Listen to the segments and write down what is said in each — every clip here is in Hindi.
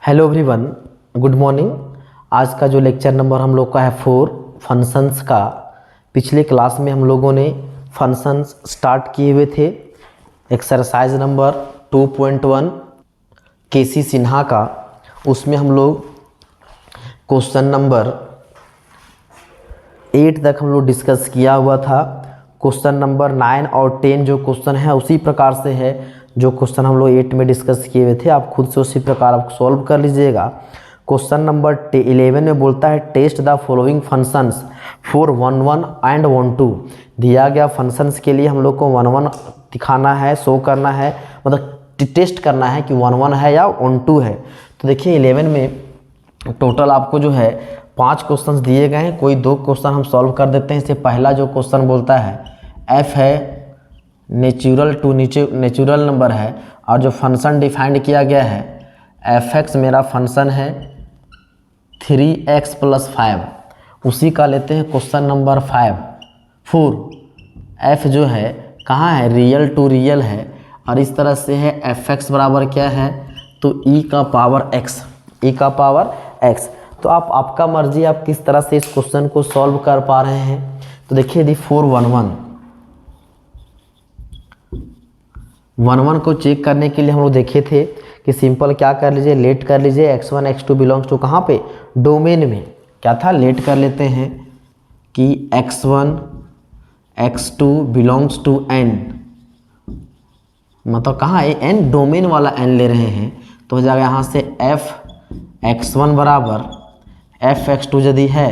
Hello everyone, good morning. आज का जो लेक्चर नंबर हम लोग का है 4 फंक्शंस का। पिछले क्लास में हम लोगों ने फंक्शंस स्टार्ट किए हुए थे। एक्सरसाइज नंबर 2.1 केसी सिन्हा का, उसमें हम लोग क्वेश्चन नंबर 8 तक हम लोग डिस्कस किया हुआ था। क्वेश्चन नंबर 9 और 10 जो क्वेश्चन है उसी प्रकार से है जो क्वेश्चन हम लोग 8 में डिस्कस किए हुए थे। आप खुद से उसी प्रकार आप सॉल्व कर लीजिएगा। क्वेश्चन नंबर 11 में बोलता है test the following functions for 1 1 and 1 2। दिया गया फंक्शंस के लिए हम लोग को 1 1 दिखाना है, शो करना है, मतलब टेस्ट करना है कि 1 1 है या 1 2 है। तो देखिए 11 में टोटल आपको जो है 5 क्वेश्चंस दिए गए हैं। कोई 2 क्वेश्चन हम सॉल्व कर देते हैं। इससे पहला जो क्वेश्चन बोलता है एफ है नेचुरल नंबर है और जो फंक्शन डिफाइंड किया गया है एफ एक्स मेरा फंक्शन है 3x + 5। उसी का लेते हैं क्वेश्चन नंबर 4। एफ जो है कहाँ है, रियल टू रियल है और इस तरह से है एफ एक्स बराबर क्या है तो e का पावर x। तो आपका मर्जी आप किस तरह से इस क्वेश्चन को सॉल्व कर पा रहे हैं। तो देखिए यदि 4 1 1 को चेक करने के लिए हम लोग देखे थे कि सिंपल क्या कर लीजिए, लेट कर लीजिए x1 x2 बिलोंग्स टू कहाँ पे, डोमेन में। क्या था, लेट कर लेते हैं कि x1 x2 belongs to n, मतलब कहाँ है n, डोमेन वाला n ले रहे हैं। तो हो जाएगा यहाँ से f x1 बराबर f x2 यदि है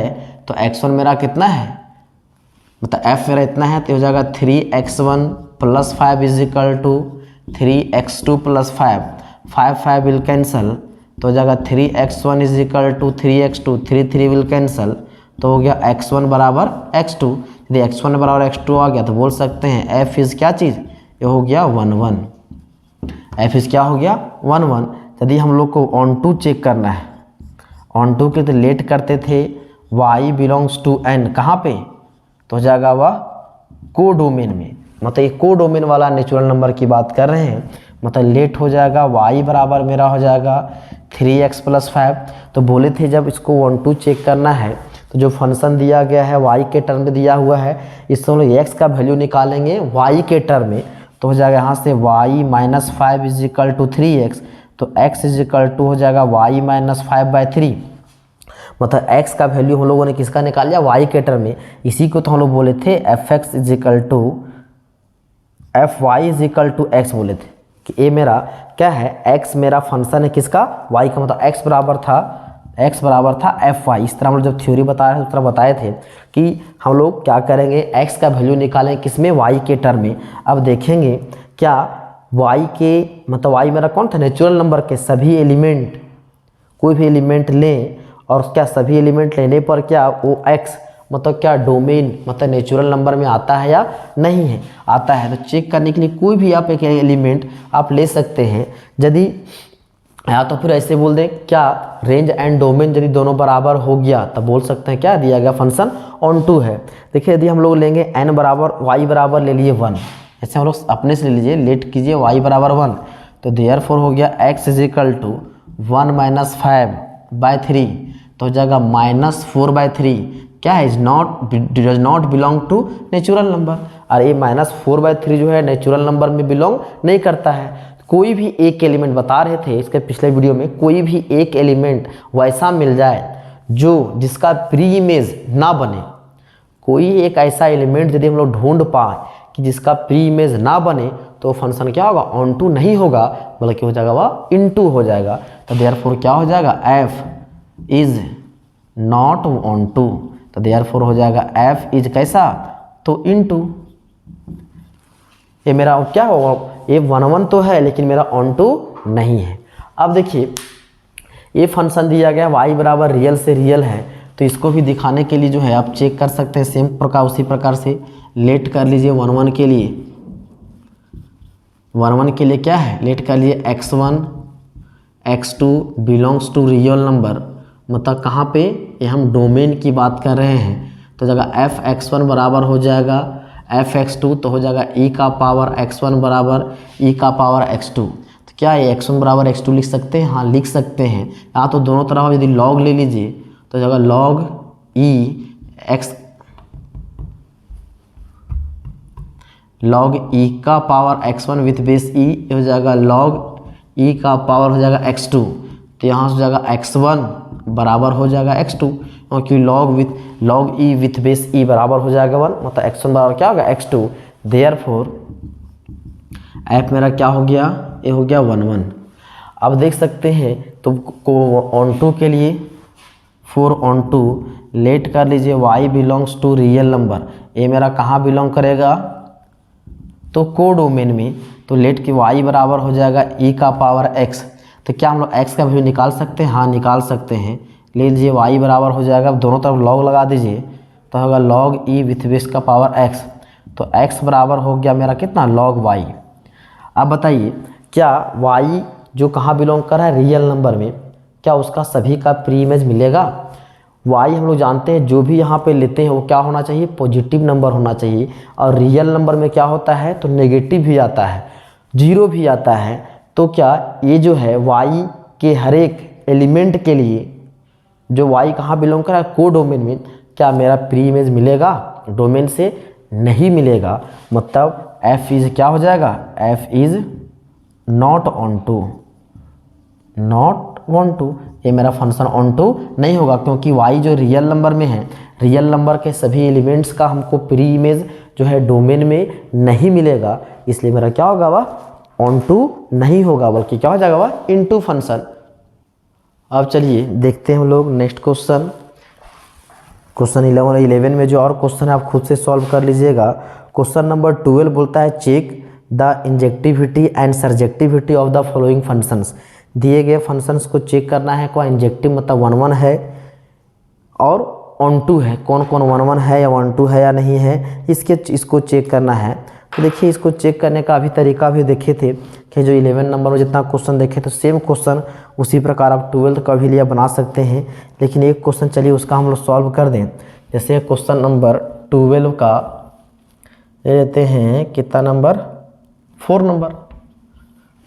तो x1 मेरा कितना है, मतलब f मेरा इतना है तो हो जाएगा 3x1 + 5 = 3x2 + 5 5 विल कैंसल। तो हो जाएगा 3x1 = 3x2, 3 विल कैंसल। तो हो गया x1 बराबर x2। यदि x1 बराबर x2 आ गया तो बोल सकते हैं f इज़ क्या चीज़, ये हो गया 1 1। f इज़ क्या हो गया 1 1। यदि हम लोग को ऑन टू चेक करना है, ऑन टू के तो लेट करते थे y बिलोंग्स टू n, कहाँ पे, तो हो जाएगा वह को डोमेन में, मतलब ये को डोमेन वाला नेचुरल नंबर की बात कर रहे हैं। मतलब लेट हो जाएगा y बराबर मेरा हो जाएगा 3x + 5। तो बोले थे जब इसको 1 2 चेक करना है तो जो फंक्शन दिया गया है y के टर्म में दिया हुआ है, इससे हम लोग x का वैल्यू निकालेंगे y के टर्म में। तो हो जाएगा यहाँ से y - 5 = 3x, तो x हो जाएगा y - 5/3। मतलब x का वैल्यू हम लोगों ने किसका निकाल लिया, y के टर्म में। इसी को तो हम लोग बोले थे fy = x बोले थे कि ये मेरा क्या है, x मेरा फंक्शन है किसका, y का, मतलब x बराबर था fy। इस तरह हम लोग जब थ्योरी बता रहे थे उस तरह बताए थे कि हम लोग क्या करेंगे, x का वैल्यू निकालें किसमें, y के टर्म में। अब देखेंगे क्या y के, मतलब y मेरा कौन था, नेचुरल नंबर के सभी एलिमेंट, कोई भी एलिमेंट लें और क्या सभी एलिमेंट लेने पर क्या वो x, मतलब क्या डोमेन, मतलब नेचुरल नंबर में आता है या नहीं है, आता है। तो चेक करने के लिए कोई भी आप एक एलिमेंट आप ले सकते हैं। यदि या तो फिर ऐसे बोल दें क्या रेंज एंड डोमेन यदि दोनों बराबर हो गया तब बोल सकते हैं क्या दिया गया फंक्शन ऑन टू है। देखिए यदि हम लोग लेंगे y बराबर ले लिए 1, ऐसे हम लोग अपने से ले लीजिए, लेट कीजिए y बराबर 1, तो देयरफॉर हो गया x = 1 - 5/3। तो हो जाएगा -4/3। क्या है, does not belong to natural number. और ये -4/3 जो है नेचुरल नंबर में बिलोंग नहीं करता है। कोई भी एक एलिमेंट बता रहे थे इसके पिछले वीडियो में, कोई भी एक एलिमेंट वैसा मिल जाए जो जिसका प्री इमेज ना बने, कोई एक ऐसा एलिमेंट यदि हम लोग ढूंढ पाए कि जिसका प्री इमेज ना बने तो फंक्शन क्या होगा, ऑन टू नहीं होगा, बल्कि हो जाएगा वह इनटू हो जाएगा। तो देयरफॉर क्या हो जाएगा, f is not onto. तो देयरफॉर हो जाएगा f इज कैसा, तो इनटू। ये मेरा क्या होगा, ये 1 1 तो है लेकिन मेरा ऑन टू नहीं है। अब देखिए ये फंक्शन दिया गया y बराबर रियल से रियल है, तो इसको भी दिखाने के लिए जो है आप चेक कर सकते हैं सेम प्रकार, उसी प्रकार से लेट कर लीजिए 1 1 के लिए। 1 1 के लिए क्या है, लेट कर लिए x1 x2 belongs to real number, मतलब कहाँ पे, ये हम डोमेन की बात कर रहे हैं। तो जगह f x1 बराबर हो जाएगा f x2, तो हो जाएगा e का पावर x1 बराबर e का पावर x2। तो क्या ये x1 बराबर x2 लिख सकते हैं? हाँ लिख सकते हैं। या तो दोनों तरफ यदि log ले लीजिए तो जगह log e का power x1 with base e हो जाएगा log e का पावर हो जाएगा x2। तो यहाँ से हो जाएगा x1 बराबर हो जाएगा x2, क्योंकि log e with base e बराबर हो जाएगा 1, मतलब x1 बराबर क्या होगा x2। देयरफॉर f मेरा क्या हो गया? ये हो गया 1 1। अब देख सकते हैं तो ऑन टू के लिए फॉर ऑन टू लेट कर लीजिए y belongs to real number. ये मेरा कहाँ बिलोंग करेगा? तो कोडोमेन में। तो लेट की y बराबर हो जाएगा e का पावर x। तो क्या हम लोग x का वैल्यू निकाल सकते हैं? हाँ निकाल सकते हैं। ले लीजिए y बराबर हो जाएगा, दोनों तरफ log लगा दीजिए तो होगा log e विथ बेस का पावर x। तो x बराबर हो गया मेरा कितना? log y। अब बताइए क्या y जो कहाँ बिलोंग कर रहा है? रियल नंबर में, क्या उसका सभी का प्री इमेज मिलेगा? y हम लोग जानते हैं जो भी यहाँ पे लेते हैं वो क्या होना चाहिए? पॉजिटिव नंबर होना चाहिए। और रियल नंबर में क्या होता है? तो नेगेटिव भी आता है, जीरो भी आता है। तो क्या ये जो है y के हर एक एलिमेंट के लिए जो y कहाँ बिलोंग कर रहा है? कोडोमेन में, क्या मेरा प्री इमेज मिलेगा? डोमेन से नहीं मिलेगा। मतलब f इज क्या हो जाएगा? f is not onto, not onto. ये मेरा फंक्शन ऑन टू नहीं होगा, क्योंकि y जो रियल नंबर में है, रियल नंबर के सभी एलिमेंट्स का हमको प्री इमेज जो है डोमेन में नहीं मिलेगा, इसलिए मेरा क्या होगा? वह ऑन टू नहीं होगा, बल्कि क्या हो जाएगा? वह इनटू फंक्शन। अब चलिए देखते हैं हम लोग नेक्स्ट क्वेश्चन। क्वेश्चन 11 में जो और क्वेश्चन है आप खुद से सॉल्व कर लीजिएगा। क्वेश्चन नंबर 12 बोलता है check the injectivity and surjectivity of the following functions. दिए गए फंक्शंस को चेक करना है। कोई इंजेक्टिव मतलब 1 1 है और ऑन टू है, कौन कौन 1 1 है या 1 2 है या नहीं है, इसको चेक करना है। तो देखिए इसको चेक करने का अभी तरीका भी देखे थे कि जो 11 नंबर में जितना क्वेश्चन देखे तो सेम क्वेश्चन उसी प्रकार आप 12th का भी लिया बना सकते हैं। लेकिन एक क्वेश्चन चलिए उसका हम लोग सॉल्व कर दें। जैसे क्वेश्चन नंबर 12 का ले लेते हैं, कितना नंबर? 4 नंबर।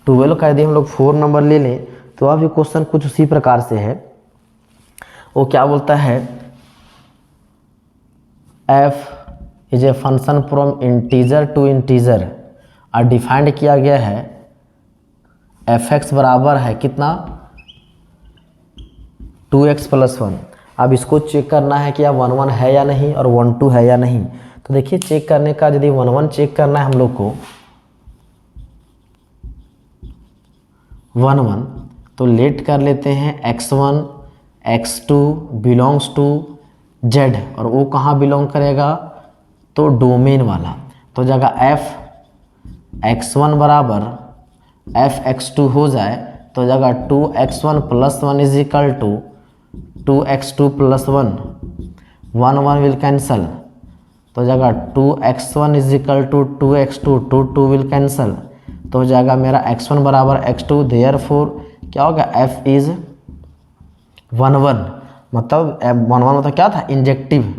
12 का यदि हम लोग 4 नंबर ले लें तो अभी क्वेश्चन कुछ उसी प्रकार से है। वो क्या बोलता है? f is a function from integer to integer और डिफाइंड किया गया है f(x) बराबर है कितना? 2x + 1। अब इसको चेक करना है कि 1 1 है या नहीं और 1 2 है या नहीं। तो देखिए चेक करने का, यदि 1 1 चेक करना है हम लोग को 1 1, तो लेट कर लेते हैं x1 x2 belongs to z, और वो कहाँ बिलोंग करेगा? तो डोमेन वाला। तो जगह f(x1) बराबर f(x2) हो जाए तो जगह 2x1 + 1 is equal to 2x2 + 1, 1 1 will cancel. तो जगह 2x1 is equal to 2x2, 2 2 will cancel. तो हो जाएगा मेरा x1 बराबर x2। देयरफॉर क्या होगा? f is 1 1। मतलब 1 1 मतलब क्या था? इंजेक्टिव।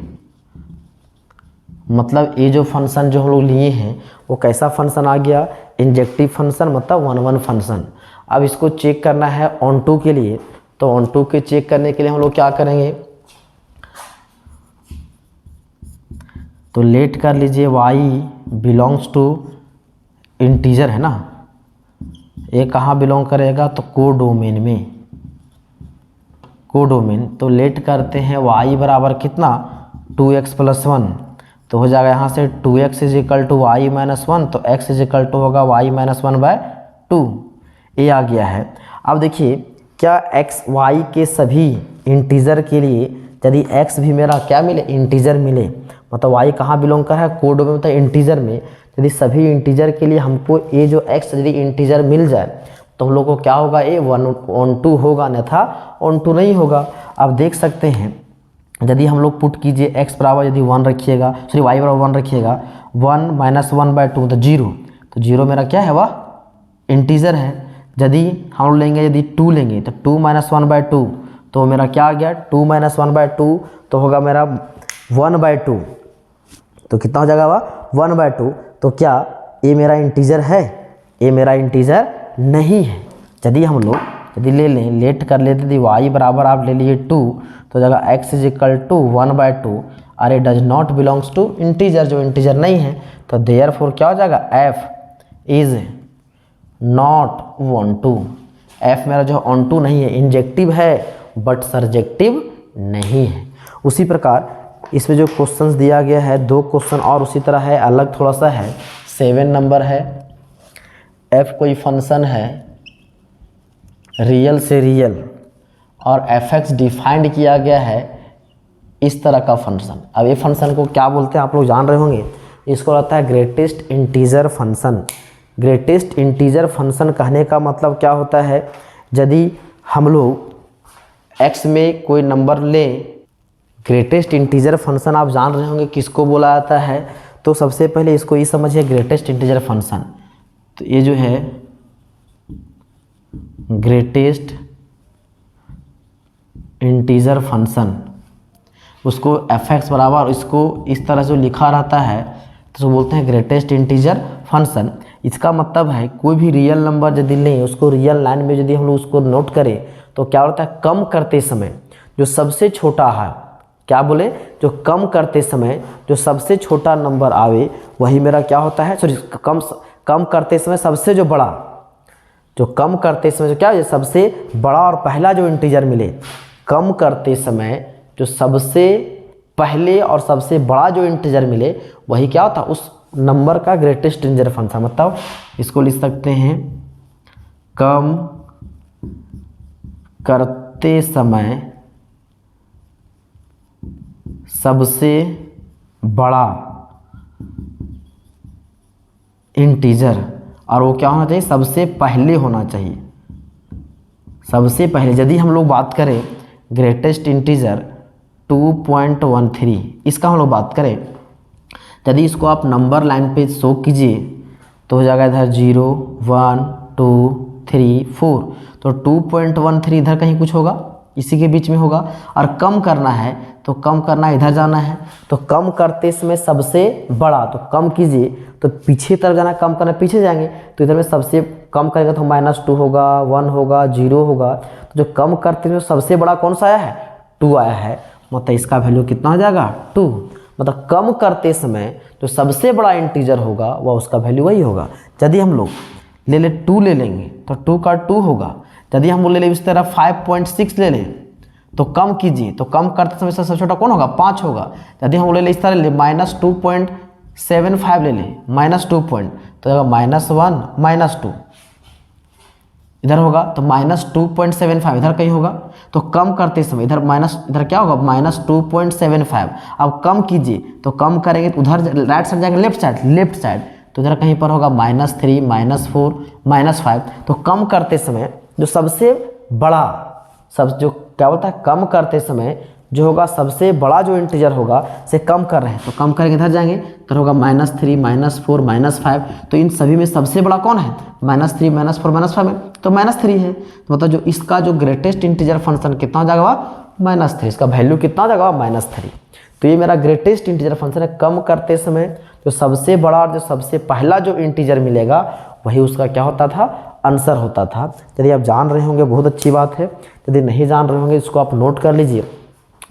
मतलब ये जो फंक्शन जो हम लोग लिए हैं वो कैसा फंक्शन आ गया? इंजेक्टिव फंक्शन, मतलब 1 1 फंक्शन। अब इसको चेक करना है ऑन टू के लिए। तो ऑन टू के चेक करने के लिए हम लोग क्या करेंगे? तो लेट कर लीजिए y बिलोंग्स टू इंटीजर है ना, ये कहाँ बिलोंग करेगा? तो कोडोमेन में, कोडोमेन। तो लेट करते हैं y बराबर कितना? 2x + 1। तो हो जाएगा यहाँ से 2x is equal to y - 1, तो x इज इक्वल टू होगा y - 1/2। ये आ गया है। अब देखिए क्या x y के सभी इंटीजर के लिए यदि x भी मेरा क्या मिले? इंटीजर मिले, मतलब y कहाँ बिलोंग कर है? कोड में, मतलब इंटीजर में। यदि सभी इंटीजर के लिए हमको ये जो x यदि इंटीजर मिल जाए तो हम लोग को क्या होगा? ये 1 2 होगा, अन्यथा 1 2 नहीं होगा। अब देख सकते हैं यदि हम लोग पुट कीजिए x बराबर यदि 1 रखिएगा, सॉरी y बराबर 1 रखिएगा, 1 - 1/2 तो 0। तो 0 मेरा क्या है? वह इंटीजर है। यदि हम लोग लेंगे, यदि 2 लेंगे तो 2 - 1/2 तो मेरा क्या आ गया? 2 - 1/2 तो होगा मेरा 1/2। तो कितना हो जाएगा? वह 1/2। तो क्या ये मेरा इंटीजर है? ये मेरा इंटीजर नहीं है। यदि हम लोग यदि ले लें, लेट कर लेते यदि y बराबर आप ले लीजिए 2 तो जगह x इज इक्वल टू 1/2 और ये does not belongs to integer, जो इंटीजर नहीं है तो देयरफॉर क्या हो जाएगा f is not onto. f मेरा जो ऑन टू नहीं है, इंजेक्टिव है बट सर्जेक्टिव नहीं है। उसी प्रकार इसमें जो क्वेश्चंस दिया गया है 2 क्वेश्चन और उसी तरह है, अलग थोड़ा सा है। 7 नंबर है, f कोई फंक्शन है रियल से रियल और fx डिफाइंड किया गया है इस तरह का फंक्शन। अब ये फंक्शन को क्या बोलते हैं आप लोग जान रहे होंगे, इसको रहता है greatest integer function. Greatest integer function कहने का मतलब क्या होता है, यदि हम लोग x में कोई नंबर लें, ग्रेटेस्ट इंटीजर फंक्शन आप जान रहे होंगे किसको बोला जाता है, तो सबसे पहले इसको ये समझिए ग्रेटेस्ट इंटीजर फंक्शन। तो ये जो है ग्रेटेस्ट इंटीजर फंक्शन, उसको fx बराबर इसको इस तरह से लिखा रहता है तो उसको बोलते हैं ग्रेटेस्ट इंटीजर फंक्शन। इसका मतलब है कोई भी रियल नंबर यदि लें, उसको रियल लाइन में यदि हम लोग उसको नोट करें तो क्या होता है, कम करते समय जो सबसे छोटा है, क्या बोले, जो कम करते समय जो सबसे छोटा नंबर आवे वही मेरा क्या होता है, सॉरी कम करते समय सबसे जो बड़ा, जो कम करते समय जो क्या है सबसे बड़ा और पहला जो इंटीजर मिले, कम करते समय जो सबसे पहले और सबसे बड़ा जो इंटीजर मिले वही क्या होता है, उस नंबर का ग्रेटेस्ट इंटीजर फंक्शन। मतलब इसको लिख सकते हैं कम करते समय सबसे बड़ा इंटीजर, और वो क्या होना चाहिए, सबसे पहले होना चाहिए, सबसे पहले। यदि हम लोग बात करें ग्रेटेस्ट इंटीजर 2.13, इसका हम लोग बात करें, यदि इसको आप नंबर लाइन पे शो कीजिए तो हो जाएगा इधर 0 1 2 3 4, तो 2.13 इधर कहीं कुछ होगा, इसी के बीच में होगा। और कम करना है तो कम करना इधर जाना है, तो कम करते समय सबसे बड़ा, तो कम कीजिए तो पीछे तरफ जाना, कम करना पीछे जाएंगे तो इधर में सबसे कम करेंगे तो -2 होगा, 1 होगा, 0 होगा। तो जो कम करते में सबसे बड़ा कौन सा आया है, 2 आया है, मतलब इसका वैल्यू कितना हो जाएगा 2। मतलब कम करते समय जो सबसे बड़ा इंटीजर होगा वह उसका वैल्यू वही होगा। यदि हम लोग ले ले 2 ले लेंगे तो 2 का 2 होगा। यदि हम ले लें इस तरह 5.6 ले लें तो कम कीजिए तो कम करते समय सबसे छोटा कौन होगा, 5 होगा। यदि हम ले लें इस तरह ले -2.75 ले लें, -2 पॉइंट तो -1 -2 इधर होगा, तो -2.75 इधर कहीं होगा। तो कम करते समय इधर इधर क्या होगा, -2.75। अब कम कीजिए तो कम करेंगे तो उधर राइट साइड जाएंगे, लेफ्ट साइड तो इधर कहीं पर होगा -3 -4 -5। तो कम करते समय जो सबसे बड़ा, सब जो क्या होता है, कम करते समय जो होगा सबसे बड़ा जो इंटीजर होगा से कम कर रहे हैं, तो कम करेंगे इधर जाएंगे तो होगा -3 -4 -5। तो इन सभी में सबसे बड़ा कौन है, -3 -4 -5 में तो -3 है। तो मतलब जो इसका जो ग्रेटेस्ट इंटीजर फंक्शन कितना हो जाएगा, -3, इसका वैल्यू कितना हो जाएगा, -3। तो ये मेरा ग्रेटेस्ट इंटीजर फंक्शन है। कम करते समय जो सबसे बड़ा और जो सबसे पहला जो इंटीजर मिलेगा वही उसका क्या होता था, आंसर होता था। यदि आप जान रहे होंगे बहुत अच्छी बात है, यदि नहीं जान रहे होंगे इसको आप नोट कर लीजिए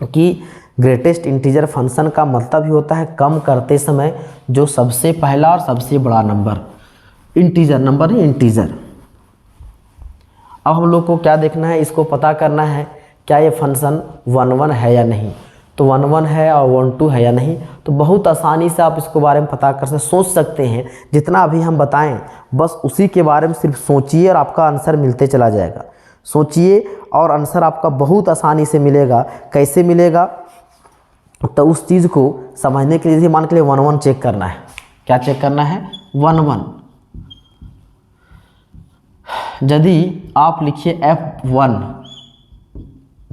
कि ग्रेटेस्ट इंटीजर फंक्शन का मतलब ही होता है कम करते समय जो सबसे पहला और सबसे बड़ा नंबर, इंटीजर नंबर है, इंटीजर। अब हम लोग को क्या देखना है, इसको पता करना है क्या ये फंक्शन 1 है या नहीं। तो 1 है और 1 है या नहीं, तो बहुत आसानी से आप इसको बारे में पता कर सकते, सोच सकते हैं। जितना अभी हम बताएं बस उसी के बारे में सिर्फ सोचिए और आपका आंसर मिलते चला जाएगा। सोचिए और आंसर आपका बहुत आसानी से मिलेगा। कैसे मिलेगा, तो उस चीज़ को समझने के लिए मान के लिए 1 चेक करना है। क्या चेक करना है, 1। यदि आप लिखिए F1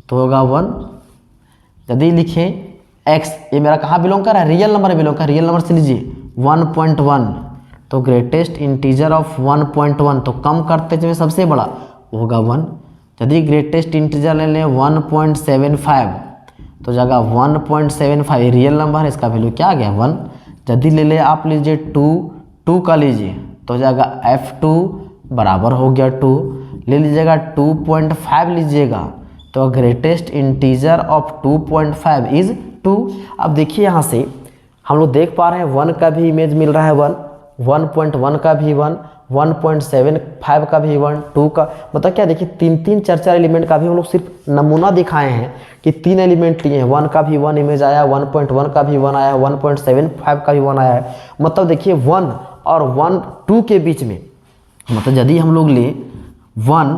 तो होगा 1। यदि लिखें x, ये मेरा कहाँ बिलोंग कर रहा है, रियल नंबर बिलोंग कर, रियल नंबर से लीजिए 1.1, तो ग्रेटेस्ट इंटीजर ऑफ 1.1, तो कम करते समय सबसे बड़ा होगा 1। यदि ग्रेटेस्ट इंटीजर ले लें 1.75 तो जगह 1.75 रियल नंबर है, इसका वैल्यू क्या आ गया, 1। यदि ले ले आप लीजिए 2 का लीजिए तो जगह F2 बराबर हो गया 2, ले लीजिएगा 2.5 लीजिएगा, तो ग्रेटेस्ट इंटीजर ऑफ 2.5 इज 2। अब देखिए यहाँ से हम लोग देख पा रहे हैं 1 का भी इमेज मिल रहा है 1, 1.1 का भी 1, 1.75 का भी 1, 2 का, मतलब क्या देखिए 3-4 एलिमेंट का भी हम लोग सिर्फ नमूना दिखाए हैं कि 3 एलिमेंट लिए हैं, 1 का भी 1 इमेज आया, 1.1 का भी 1 आया, 1.75 का भी 1 आया है। मतलब देखिए 1 और 2 के बीच में, मतलब यदि हम लोग ले 1,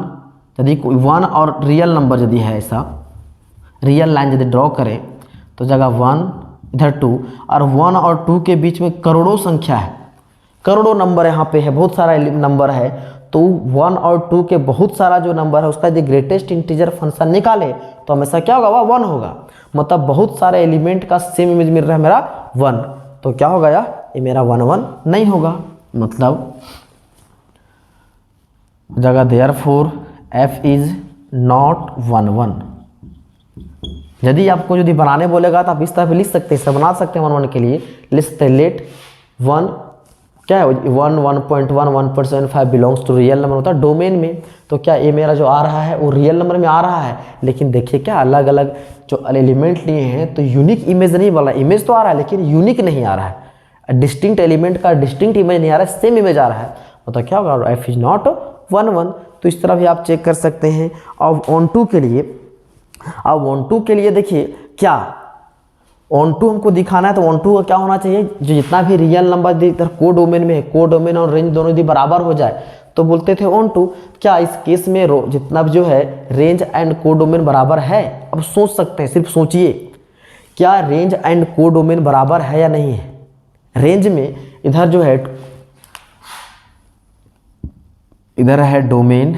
यदि 1 और रियल नंबर यदि है, ऐसा रियल लाइन यदि ड्रॉ करें तो जगह 1 इधर 2, और 1 और 2 के बीच में करोड़ों संख्या है, करोड़ों नंबर यहाँ पे है, बहुत सारा नंबर है, तो 1 और 2 के बहुत सारा जो नंबर है उसका यदि ग्रेटेस्ट इंटीजर फंक्शन निकाले तो हमेशा क्या होगा, वह 1 होगा। मतलब बहुत सारे एलिमेंट का सेम इमेज मिल रहा है मेरा 1, तो क्या होगा यार, ये मेरा 1 नहीं होगा। मतलब जगह देयरफॉर f इज नॉट 1 यदि आपको यदि बनाने बोलेगा तो आप इस तरह पे लिख सकते हैं, बना सकते हैं 1 के लिए, लिख सकते हैं लेट 1 क्या है 1, 1.1, 1.75 बिलोंग्स टू रियल नंबर, होता है डोमेन में, तो क्या ये मेरा जो आ रहा है वो रियल नंबर में आ रहा है। लेकिन देखिए क्या अलग अलग जो एलिमेंट लिए हैं तो यूनिक इमेज नहीं वाला, इमेज तो आ रहा है लेकिन यूनिक नहीं आ रहा है, डिस्टिंक्ट एलिमेंट का डिस्टिंक्ट इमेज नहीं आ रहा है, सेम इमेज आ रहा है, मतलब क्या होगा, f इज नॉट 1। तो इस तरह भी आप चेक कर सकते हैं। अब ऑन 2 के लिए, अब ऑन 2 के लिए देखिए क्या ऑन 2 हमको दिखाना है, तो ऑन 2 का क्या होना चाहिए, जो जितना भी रियल नंबर इधर को डोमेन में है, को डोमेन और रेंज दोनों यदि बराबर हो जाए तो बोलते थे ऑन 2। क्या इस केस में जितना भी जो है रेंज एंड को डोमेन बराबर है? अब सोच सकते हैं, सिर्फ सोचिए, क्या रेंज एंड को डोमेन बराबर है या नहीं है। रेंज में इधर जो है, इधर है डोमेन,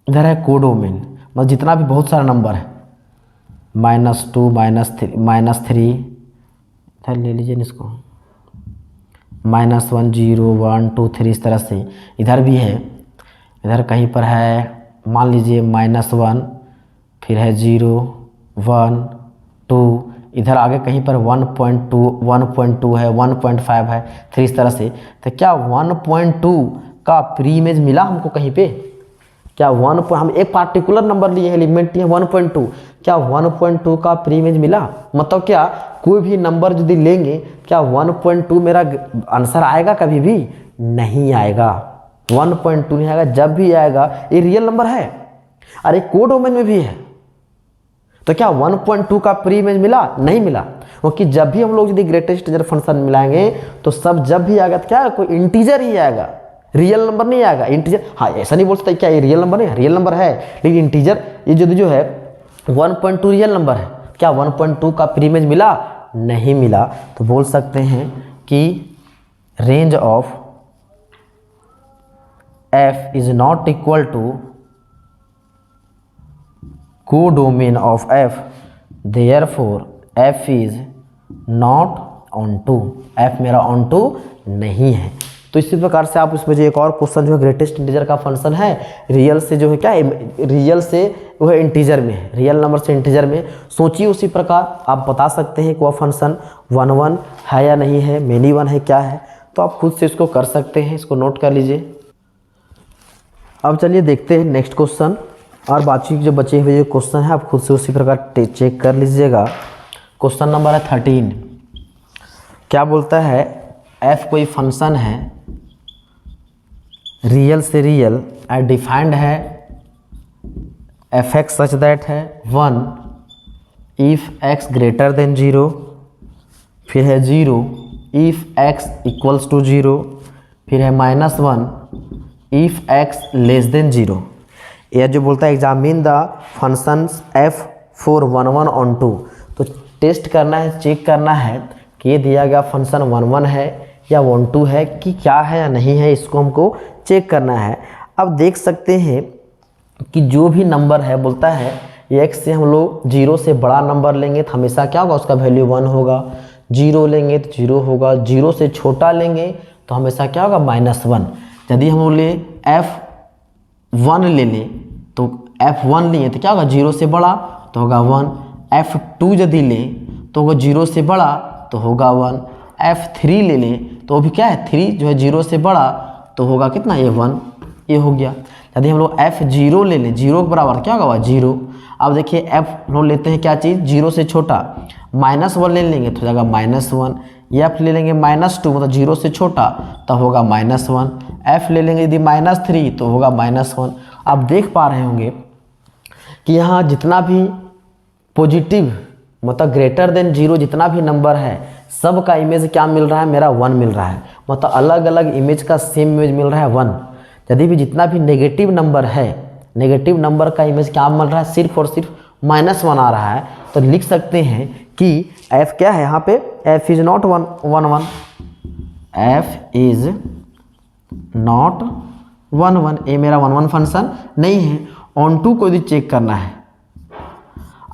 इधर है को डोमेन, मतलब जितना भी बहुत सारा नंबर है, -2, -3 इधर ले लीजिए इसको, -1, 0, 1, 2, 3 इस तरह से इधर भी है। इधर कहीं पर है मान लीजिए -1, फिर है 0, 1, 2, इधर आगे कहीं पर 1.2 है, 1.5 है, 3 इस तरह से। तो क्या 1.2 का प्री इमेज मिला हमको कहीं पे? क्या हम एक पार्टिकुलर नंबर लिए हैं, एलिमेंट लिए 1.2, क्या 1.2 का प्री इमेज मिला? मतलब क्या कोई भी नंबर यदि लेंगे क्या 1.2 मेरा आंसर आएगा? कभी भी नहीं आएगा, 1.2 नहीं आएगा। जब भी आएगा ये रियल नंबर है, अरे को डोमेन में भी है, तो क्या 1.2 का प्री इमेज मिला? नहीं मिला, क्योंकि जब भी हम लोग यदि ग्रेटेस्ट इंटीजर फंक्शन मिलाएंगे तो सब जब भी आएगा तो क्या कोई इंटीजर ही आएगा, रियल नंबर नहीं आएगा। इंटीजर, हाँ ऐसा नहीं बोल सकता क्या ये रियल नंबर नहीं है, रियल नंबर है, लेकिन इंटीजर ये जो है 1.2 रियल नंबर है। क्या 1.2 का प्री इमेज मिला? नहीं मिला। तो बोल सकते हैं कि range of f is not equal to को domain of f, therefore f is not onto, f मेरा ऑन टू नहीं है। तो इसी प्रकार से आप उसमें जो एक और क्वेश्चन जो है ग्रेटेस्ट इंटीजर का फंक्शन है, रियल से जो है क्या, रियल से वो है इंटीजर में है, रियल नंबर से इंटीजर में। सोचिए उसी प्रकार आप बता सकते हैं कि वह फंक्शन 1 है या नहीं है, मेनी 1 है, क्या है। तो आप खुद से इसको कर सकते हैं, इसको नोट कर लीजिए। अब चलिए देखते हैं नेक्स्ट क्वेश्चन, और बाकी जो बचे हुए क्वेश्चन है आप खुद से उसी प्रकार चेक कर लीजिएगा। क्वेश्चन नंबर है 13। क्या बोलता है, f कोई फंक्शन है रियल से रियल एंड डिफाइंड है f(x) सच दैट है 1 इफ x ग्रेटर देन 0, फिर है 0 इफ x इक्वल्स टू 0, फिर है -1 इफ x लेस देन 0। यह जो बोलता है examine the functions f for 1 on 2, तो टेस्ट करना है, चेक करना है कि ये दिया गया फंक्शन 1 है या 1 है कि क्या है या नहीं है, इसको हमको चेक करना है। अब देख सकते हैं कि जो भी नंबर है बोलता है x से हम लोग 0 से बड़ा नंबर लेंगे तो हमेशा क्या होगा, उसका वैल्यू 1 होगा, 0 लेंगे तो 0 होगा, 0 से छोटा लेंगे तो हमेशा क्या होगा, -1। यदि हम ले f1 ले लें तो f1 लिए तो क्या होगा, 0 से बड़ा तो होगा 1, f2 यदि ले तो होगा 0 से बड़ा तो होगा 1, f3 ले लें तो भी क्या है, 3 जो है 0 से बड़ा तो होगा कितना a1, ये हो गया। यदि हम लोग f0 ले लें, 0 के बराबर क्या होगा 0। अब देखिए f हम लोग लेते हैं क्या चीज़, 0 से छोटा, -1 ले लेंगे तो हो जाएगा -1, f ले लेंगे -2 मतलब 0 से छोटा तो होगा -1, f ले लेंगे यदि -3 तो होगा -1। आप देख पा रहे होंगे कि यहाँ जितना भी पॉजिटिव मतलब ग्रेटर देन 0 जितना भी नंबर है सब का इमेज क्या मिल रहा है, मेरा 1 मिल रहा है। मतलब अलग अलग इमेज का सेम इमेज मिल रहा है 1। यदि भी जितना भी नेगेटिव नंबर है, नेगेटिव नंबर का इमेज क्या मिल रहा है, सिर्फ और सिर्फ -1 आ रहा है। तो लिख सकते हैं कि f क्या है यहाँ पे, f is not 1 1, f is not 1 1, ये मेरा 1 1 फंक्शन नहीं है। ऑन टू को यदि चेक करना है,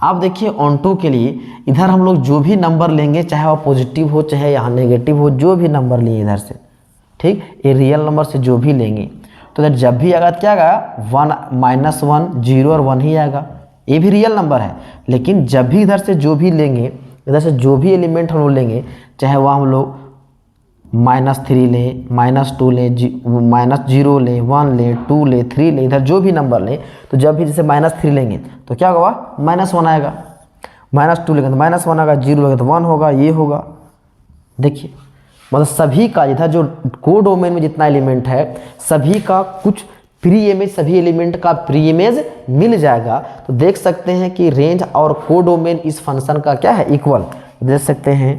आप देखिए ऑन टू के लिए इधर हम लोग जो भी नंबर लेंगे, चाहे वह पॉजिटिव हो चाहे यहाँ नेगेटिव हो, जो भी नंबर लिए इधर से, ठीक, ये रियल नंबर से जो भी लेंगे तो इधर जब भी आएगा क्या आएगा 1 -1 0 और 1 ही आएगा। ये भी रियल नंबर है, लेकिन जब भी इधर से जो भी लेंगे, इधर से जो भी एलिमेंट हम लोग लेंगे, चाहे वह हम लोग -3 लें, -2 लें, -0 लें, 1 लें, 2 लें, 3 लें, इधर जो भी नंबर लें, तो जब भी जैसे -3 लेंगे तो क्या होगा -1 आएगा, -2 लेंगे तो -1 आएगा, 0 लेंगे तो 1 होगा, ये होगा। देखिए मतलब सभी का इधर जो कोडोमेन में जितना एलिमेंट है सभी का कुछ प्री इमेज, सभी एलिमेंट का प्री इमेज मिल जाएगा। तो देख सकते हैं कि रेंज और कोडोमेन इस फंक्शन का क्या है, इक्वल। देख सकते हैं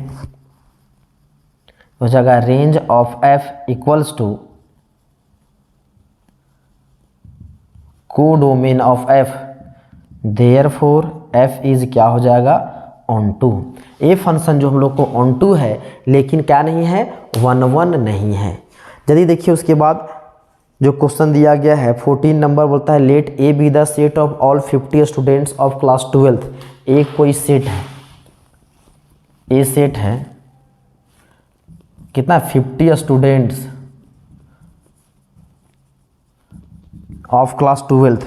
हो जाएगा range of f equals to codomain of f, therefore f is क्या हो जाएगा ऑन टू। ये फंक्शन जो हम लोग को ऑन टू है, लेकिन क्या नहीं है 1 1 नहीं है। यदि देखिए उसके बाद जो क्वेश्चन दिया गया है 14 नंबर बोलता है let A be the set of all 50 students of class 12। एक कोई सेट है, ए सेट है कितना 50 स्टूडेंट्स ऑफ क्लास 12,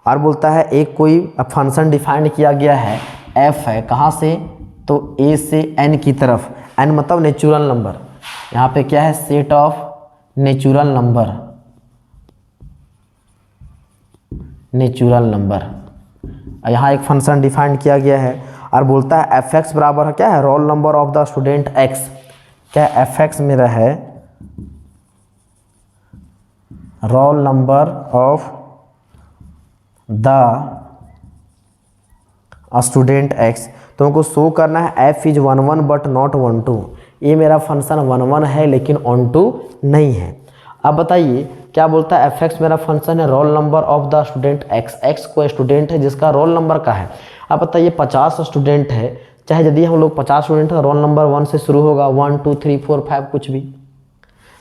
और बोलता है एक कोई फंक्शन डिफाइंड किया गया है f है, कहाँ से, तो a से n की तरफ, n मतलब नेचुरल नंबर, यहाँ पे क्या है set of natural number, natural number. यहाँ एक फंक्शन डिफाइंड किया गया है और बोलता है fx बराबर है क्या है roll number of the student x। क्या fx मेरा है roll number of the student x। तो हमको शो करना है f इज 1 1 बट नॉट 1 2। ये मेरा फंक्शन 1 1 है लेकिन ऑन टू नहीं है। अब बताइए क्या बोलता है fx मेरा फंक्शन है roll number of the student x, x को स्टूडेंट है जिसका रोल नंबर का है। अब बताइए 50 स्टूडेंट है, चाहे यदि हम लोग 50 स्टूडेंट है रोल नंबर 1 से शुरू होगा, 1 2 3 4 5 कुछ भी,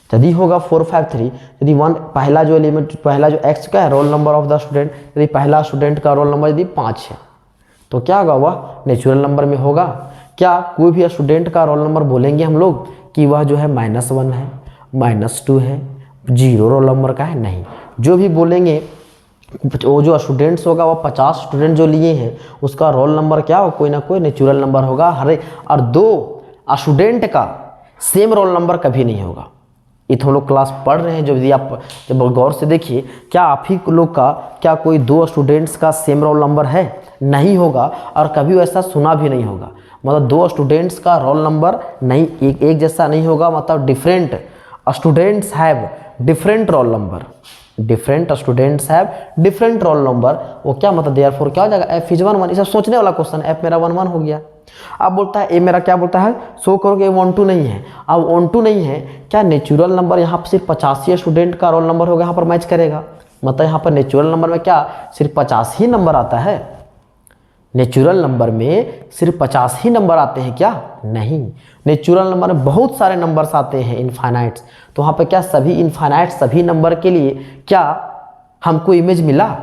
यदि होगा 4 5 3, यदि 1 पहला जो एलिमेंट पहला जो x का है roll number of the student, यदि पहला स्टूडेंट का रोल नंबर यदि 5 है तो क्या होगा वह नेचुरल नंबर में होगा। क्या कोई भी स्टूडेंट का रोल नंबर बोलेंगे हम लोग कि वह जो है -1 है, -2 है, 0 रोल नंबर का है, नहीं। जो भी बोलेंगे वो जो स्टूडेंट्स होगा वह 50 स्टूडेंट जो लिए हैं उसका रोल नंबर क्या हो, कोई ना कोई नेचुरल नंबर होगा हर। और 2 स्टूडेंट का सेम रोल नंबर कभी नहीं होगा। ये तो हम लोग क्लास पढ़ रहे हैं, जो यदि आप जब गौर से देखिए क्या आप ही लोग का क्या कोई 2 स्टूडेंट्स का सेम रोल नंबर है, नहीं होगा और कभी ऐसा सुना भी नहीं होगा। मतलब 2 स्टूडेंट्स का रोल नंबर नहीं एक जैसा नहीं होगा, मतलब different students have different roll number, different students have different roll number. वो क्या मतलब देयरफॉर क्या हो जाएगा f इज 1 1। ये सब सोचने वाला क्वेश्चन, f मेरा 1 1 हो गया। अब बोलता है ए मेरा क्या बोलता है शो करो कि 1 2 नहीं है। अब 1 2 नहीं है, क्या नेचुरल नंबर यहाँ पर सिर्फ 85 स्टूडेंट का रोल नंबर होगा यहाँ पर मैच करेगा। मतलब यहाँ पर नेचुरल नंबर में क्या सिर्फ 50 ही नंबर आता है, नेचुरल नंबर में सिर्फ 50 ही नंबर आते हैं क्या, नहीं। नेचुरल नंबर में बहुत सारे नंबर्स आते हैं इनफाइनाइट्स। तो वहाँ पे क्या सभी इनफाइनाइट सभी नंबर के लिए क्या हमको इमेज मिला,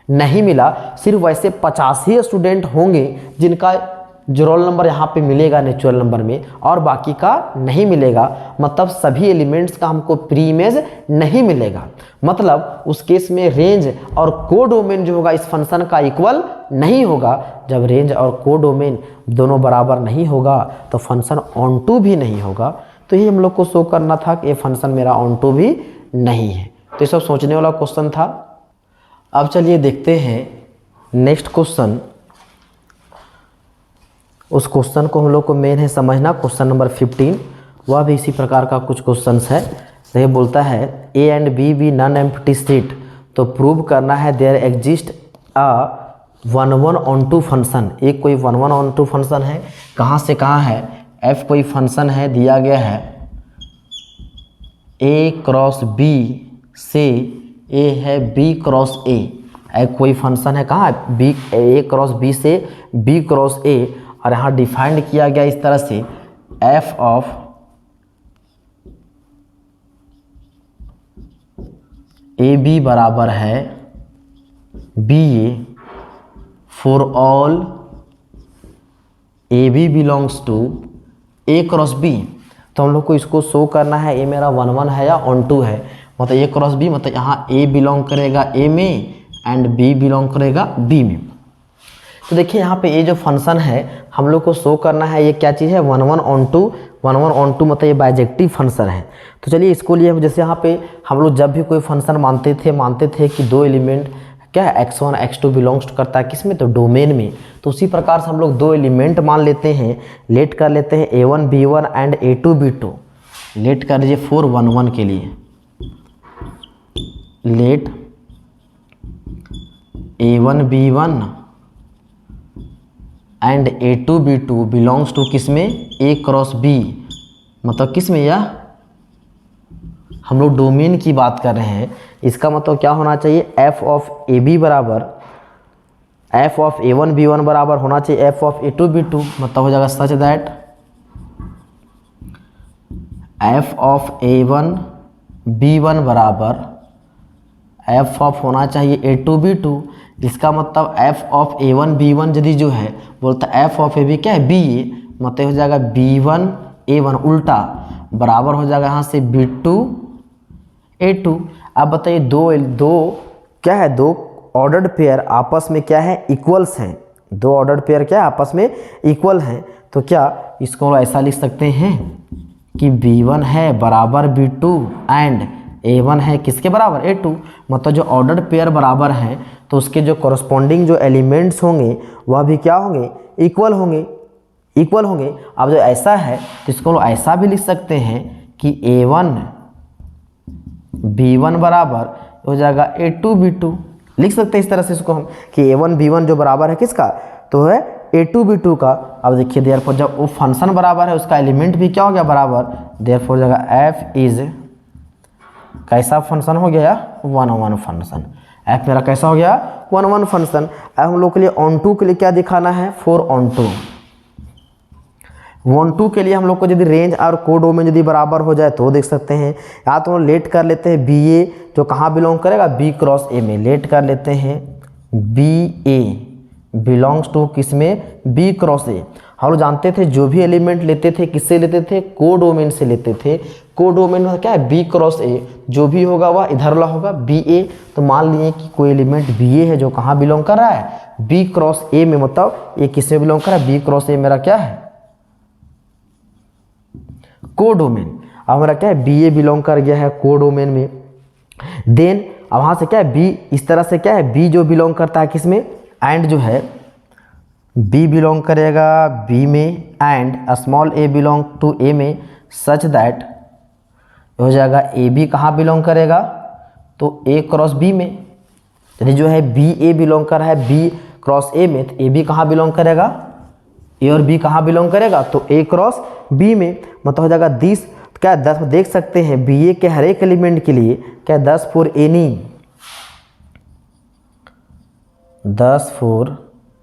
नहीं मिला। सिर्फ वैसे 50 ही स्टूडेंट होंगे जिनका जो रोल नंबर यहाँ पे मिलेगा नेचुरल नंबर में और बाकी का नहीं मिलेगा। मतलब सभी एलिमेंट्स का हमको प्री इमेज नहीं मिलेगा। मतलब उस केस में रेंज और कोडोमेन जो होगा इस फंक्शन का इक्वल नहीं होगा। जब रेंज और कोडोमेन दोनों बराबर नहीं होगा तो फंक्शन ऑन टू भी नहीं होगा। तो ये हम लोग को शो करना था कि ये फंक्शन मेरा ऑन टू भी नहीं है। तो ये सब सोचने वाला क्वेश्चन था। अब चलिए देखते हैं नेक्स्ट क्वेश्चन। उस क्वेश्चन को हम लोग को मेन है समझना, क्वेश्चन नंबर 15। वह भी इसी प्रकार का कुछ क्वेश्चंस है। तो ये बोलता है A and B B non empty set, तो प्रूव करना है there exist a 1 on 2 function. एक कोई 1 ऑन 2 फंक्शन है, कहाँ से कहाँ है, एफ कोई फंक्शन है दिया गया है ए क्रॉस बी से ए है बी क्रॉस ए। एक कोई फंक्शन है कहाँ बी, ए क्रॉस बी से बी क्रॉस ए, और यहाँ डिफाइंड किया गया इस तरह से एफ ऑफ ए बी बराबर है B A for all A B belongs to A cross B. तो हम लोग को इसको शो करना है ए मेरा 1 है या ऑन 2 है, मतलब ए क्रॉस बी, मतलब यहाँ ए बिलोंग करेगा ए में एंड बी बिलोंग करेगा बी में। तो देखिए यहाँ पे ये जो फंक्शन है हम लोग को शो करना है ये क्या चीज़ है, 1 ऑन 2। 1 ऑन 2 मतलब ये बाइजेक्टिव फंक्शन है। तो चलिए इसको लिए जैसे यहाँ पे हम लोग जब भी कोई फंक्शन मानते थे कि दो एलिमेंट क्या है x1 x2 बिलोंग्स करता है किस में, तो डोमेन में। तो उसी प्रकार से हम लोग दो एलिमेंट मान लेते हैं, लेट कर लेते हैं a1 b1 and a2 b2। Late कर लीजिए 4 1 1 के लिए, late a1 b1 and a2 b2 belongs to किस में, a क्रॉस b, मतलब किस में, यह हम लोग डोमेन की बात कर रहे हैं। इसका मतलब क्या होना चाहिए, f ऑफ ए बी बराबर f ऑफ a1 b1 बराबर होना चाहिए f ऑफ a2 b2, मतलब हो जाएगा such that f of a1 b1 बराबर f ऑफ होना चाहिए a2 b2। इसका मतलब f ऑफ a1 b1 यदि जो है बोलता है f ऑफ a b क्या है b a, मतलब हो जाएगा b1 a1 उल्टा बराबर हो जाएगा यहाँ से b2 a2। अब बताइए दो क्या है, दो ऑर्डर्ड पेयर आपस में क्या है, इक्वल्स हैं। दो ऑर्डर्ड पेयर क्या है आपस में इक्वल हैं। तो क्या इसको ऐसा लिख सकते हैं कि b1 है बराबर b2 एंड a1 है किसके बराबर a2, मतलब जो ऑर्डर्ड पेयर बराबर हैं तो उसके जो कॉरस्पॉन्डिंग जो एलिमेंट्स होंगे वह भी क्या होंगे, इक्वल होंगे। अब जो ऐसा है तो इसको ऐसा भी लिख सकते हैं कि a1 b1 बराबर हो जाएगा a2 b2। लिख सकते हैं इस तरह से इसको हम कि a1 b1 जो बराबर है किसका, तो है a2 b2 का। अब देखिए देयरफॉर जब वो फंक्शन बराबर है उसका एलिमेंट भी क्या हो गया बराबर, देयरफॉर हो जाएगा f इज कैसा फंक्शन हो गया, 1 1 फंक्शन। f मेरा कैसा हो गया, 1 1 फंक्शन। अब हम लोग के लिए ऑन 2 के लिए क्या दिखाना है, 4 ऑन 2। 1 2 के लिए हम लोग को यदि रेंज और कोडोमेन यदि बराबर हो जाए तो देख सकते हैं, या तो लेट कर लेते हैं बी ए जो कहाँ बिलोंग करेगा, बी क्रॉस ए में। लेट कर लेते हैं बी ए बिलोंग्स टू किस में, बी क्रॉस ए। हम लोग जानते थे जो भी एलिमेंट लेते थे किससे लेते थे, कोडोमेन से लेते थे। कोडोमेन में क्या है, बी क्रॉस ए, जो भी होगा वह इधर वाला होगा बी ए। तो मान लिए कि कोई एलिमेंट बी ए है जो कहाँ बिलोंग कर रहा है, बी क्रॉस ए में, मतलब ये किस में बिलोंग कर रहा है, बी क्रॉस ए मेरा क्या है, कोडोमेन। अब हमारा क्या है, बी ए बिलोंग कर गया है कोडोमेन में। देन अब वहाँ से क्या है, बी इस तरह से क्या है, बी जो बिलोंग करता है किस में, एंड जो है बी बिलोंग करेगा बी में and small A belong to A में, सच दैट हो जाएगा ए बी कहाँ बिलोंग करेगा, तो ए क्रॉस बी में। यानी जो है बी ए बिलोंग कर रहा है बी क्रॉस ए में, तो ए बी कहाँ बिलोंग करेगा, ए और बी कहाँ बिलोंग करेगा, तो ए क्रॉस बी में। मतलब हो जाएगा 10 क्या 10 देख सकते हैं बी ए के हर एक एलिमेंट के लिए क्या 10 for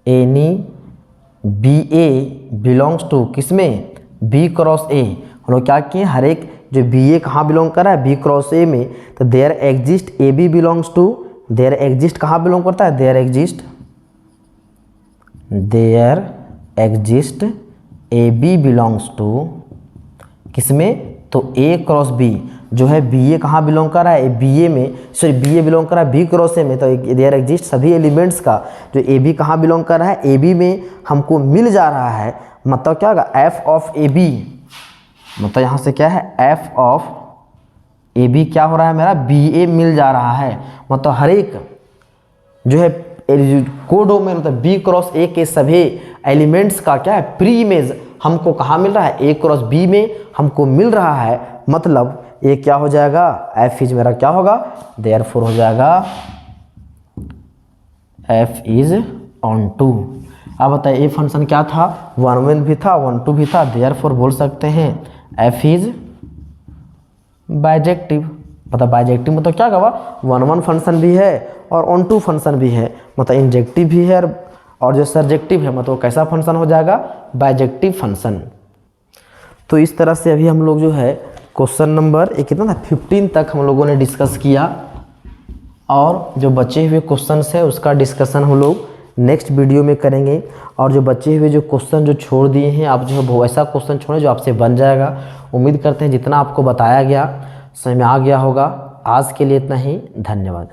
any B A belongs to किसमें, बी क्रॉस ए। हम लोग क्या किए, हर एक जो बी ए कहाँ बिलोंग कर रहा है, बी क्रॉस ए में, तो there exist A B belongs to, there exist कहाँ बिलोंग करता है, there exist A B belongs to किसमें, तो ए क्रॉस बी। जो है बी ए कहाँ बिलोंग कर रहा है, बी ए में, सॉरी बी ए बिलोंग कर रहा है बी क्रॉस ए में, तो देयर एग्जिस्ट सभी एलिमेंट्स का जो ए बी कहाँ बिलोंग कर रहा है, ए बी में हमको मिल जा रहा है। मतलब क्या होगा, एफ ऑफ ए बी, मतलब यहाँ से क्या है, एफ ऑफ ए बी क्या हो रहा है मेरा, बी ए मिल जा रहा है, मतलब हर एक जो है कोडोमेन मतलब बी क्रॉस ए के सभी एलिमेंट्स का क्या है, प्री इमेज हमको कहाँ मिल रहा है, ए क्रॉस बी में हमको मिल रहा है, मतलब ये क्या हो जाएगा, एफ इज मेरा क्या होगा, देयरफॉर हो जाएगा एफ इज ऑन टू। अब बताइए ये फंक्शन क्या था, 1 1 भी था 1 2 भी था, देयरफॉर बोल सकते हैं एफ इज बाइजेक्टिव। मतलब बाइजेक्टिव मतलब क्या कहा, 1 1 फंक्शन भी है और ऑन टू फंक्शन भी है, मतलब इंजेक्टिव भी है और जो सर्जेक्टिव है, मतलब कैसा फंक्शन हो जाएगा, बाइजेक्टिव फंक्शन। तो इस तरह से अभी हम लोग जो है क्वेश्चन नंबर कितना था 15 तक हम लोगों ने डिस्कस किया, और जो बचे हुए क्वेश्चंस है उसका डिस्कशन हम लोग नेक्स्ट वीडियो में करेंगे। और जो बचे हुए जो क्वेश्चन जो छोड़ दिए हैं आप जो है वो ऐसा क्वेश्चन छोड़ें जो आपसे बन जाएगा। उम्मीद करते हैं जितना आपको बताया गया समझ में आ गया होगा। आज के लिए इतना ही, धन्यवाद।